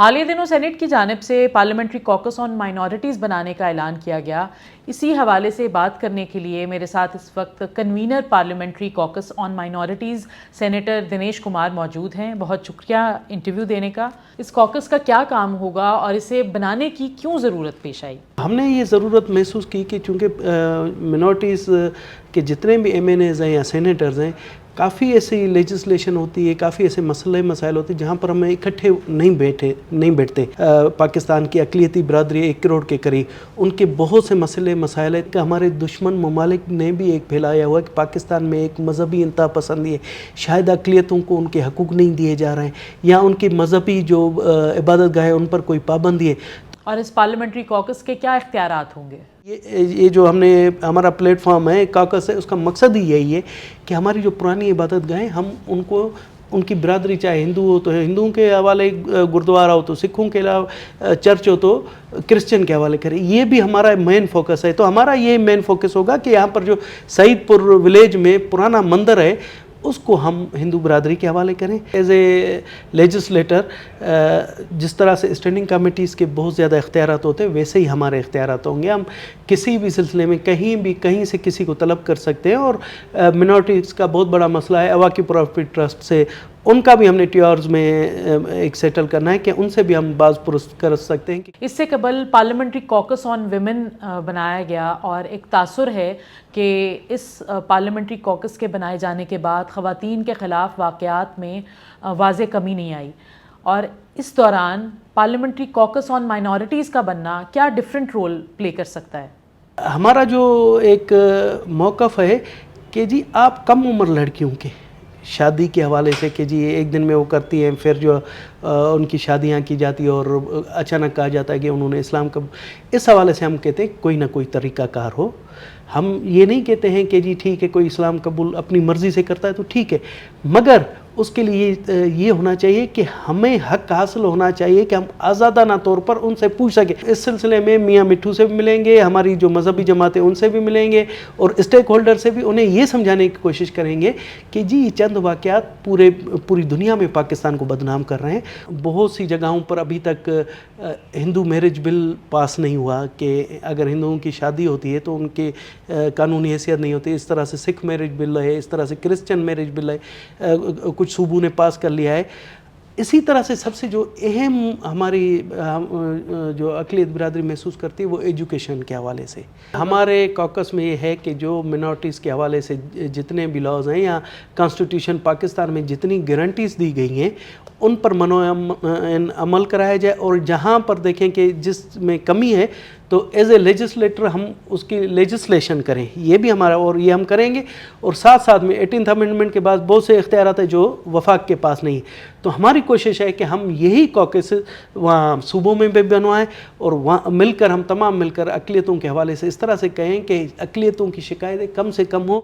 حالیہ دنوں سینٹ کی جانب سے پارلیمنٹری کوکس آن مائنورٹیز بنانے کا اعلان کیا گیا۔ اسی حوالے سے بات کرنے کے لیے میرے ساتھ اس وقت کنوینر پارلیمنٹری کوکس آن مائنورٹیز سینیٹر دنیش کمار موجود ہیں۔ بہت شکریہ انٹرویو دینے کا۔ اس کوکس کا کیا کام ہوگا اور اسے بنانے کی کیوں ضرورت پیش آئی؟ ہم نے یہ ضرورت محسوس کی کہ چونکہ منورٹیز کے جتنے بھی ایم این ایز ہیں یا سینیٹرز ہیں، کافی ایسی لیجسلیشن ہوتی ہے، کافی ایسے مسائل ہوتے ہیں جہاں پر ہمیں اکٹھے نہیں بیٹھتے۔ پاکستان کی اقلیتی برادری 1 کروڑ کے قریب، ان کے بہت سے مسائل ہیں کہ ہمارے دشمن ممالک نے بھی ایک پھیلایا ہوا کہ پاکستان میں ایک مذہبی انتہا پسندی ہے، شاید اقلیتوں کو ان کے حقوق نہیں دیے جا رہے ہیں، یا ان کی مذہبی جو عبادت گاہ ان پر کوئی پابندی ہے۔ اور اس پارلیمنٹری کوکس کے کیا اختیارات ہوں گے؟ یہ جو ہمارا پلیٹ فارم ہے کاکس ہے، اس کا مقصد ہی یہی ہے کہ ہماری جو پرانی عبادت گاہیں ہم ان کی برادری، چاہے ہندو ہو تو ہندوؤں کے حوالے گردوارہ ہو تو سکھوں کے علاوہ چرچ ہو تو کرسچن کے حوالے کریں، یہ بھی ہمارا مین فوکس ہے۔ تو ہمارا یہ مین فوکس ہوگا کہ یہاں پر جو سعید پور ولیج میں پرانا مندر ہے اس کو ہم ہندو برادری کے حوالے کریں۔ ایز اے لیجسلیٹر جس طرح سے اسٹینڈنگ کمیٹیز کے بہت زیادہ اختیارات ہوتے ہیں، ویسے ہی ہمارے اختیارات ہوں گے۔ ہم کسی بھی سلسلے میں کہیں سے کسی کو طلب کر سکتے ہیں، اور منورٹیز کا بہت بڑا مسئلہ ہے عواقی پروفٹ ٹرسٹ سے، ان کا بھی ہم نے ٹیورز میں ایک سیٹل کرنا ہے کہ ان سے بھی ہم باز پرست کر سکتے ہیں۔ اس سے قبل پارلیمنٹری کوکس آن ویمن بنایا گیا، اور ایک تاثر ہے کہ اس پارلیمنٹری کوکس کے بنائے جانے کے بعد خواتین کے خلاف واقعات میں واضح کمی نہیں آئی، اور اس دوران پارلیمنٹری کوکس آن مائنورٹیز کا بننا کیا ڈیفرنٹ رول پلے کر سکتا ہے؟ ہمارا جو ایک موقف ہے کہ جی آپ کم عمر لڑکیوں کے شادی کے حوالے سے کہ جی ایک دن میں وہ کرتی ہیں، پھر جو ان کی شادیاں کی جاتی ہے اور اچانک کہا جاتا ہے کہ انہوں نے اسلام کا، اس حوالے سے ہم کہتے ہیں کوئی نہ کوئی طریقہ کار ہو۔ ہم یہ نہیں کہتے ہیں کہ جی ٹھیک ہے کوئی اسلام قبول اپنی مرضی سے کرتا ہے تو ٹھیک ہے، مگر اس کے لیے یہ ہونا چاہیے کہ ہمیں حق حاصل ہونا چاہیے کہ ہم آزادانہ طور پر ان سے پوچھ سکیں۔ اس سلسلے میں میاں مٹھو سے بھی ملیں گے، ہماری جو مذہبی جماعتیں ان سے بھی ملیں گے، اور اسٹیک ہولڈر سے بھی انہیں یہ سمجھانے کی کوشش کریں گے کہ جی چند واقعات پوری دنیا میں پاکستان کو بدنام کر رہے ہیں۔ بہت سی جگہوں پر ابھی تک ہندو میرج بل پاس نہیں ہوا کہ اگر ہندوؤں کی شادی ہوتی ہے تو ان کے قانونی حیثیت نہیں ہوتی۔ اس طرح سے سکھ میرج بل ہے، اس طرح سے کرسچن میرج بل ہے، کچھ صوبوں نے پاس کر لیا ہے۔ اسی طرح سے سب سے جو اہم ہماری جو اقلیت برادری محسوس کرتی ہے وہ ایجوکیشن کے حوالے سے۔ ہمارے کوکس میں یہ ہے کہ جو منورٹیز کے حوالے سے جتنے بھی لاز ہیں یا کانسٹیٹیوشن پاکستان میں جتنی گارنٹیز دی گئی ہیں ان پر عمل کرایا جائے، اور جہاں پر دیکھیں کہ جس میں کمی ہے تو ایز اے لیجسلیٹر ہم اس کی لیجسلیشن کریں، یہ بھی ہمارا، اور یہ ہم کریں گے۔ اور ساتھ میں 18th امینڈمنٹ کے بعد بہت سے اختیارات ہیں جو وفاق کے پاس نہیں، تو ہماری کوشش ہے کہ ہم یہی کوکس وہاں صوبوں میں بھی بنوائیں، اور وہاں ہم تمام مل کر اقلیتوں کے حوالے سے اس طرح سے کہیں کہ اقلیتوں کی شکایتیں کم سے کم ہوں۔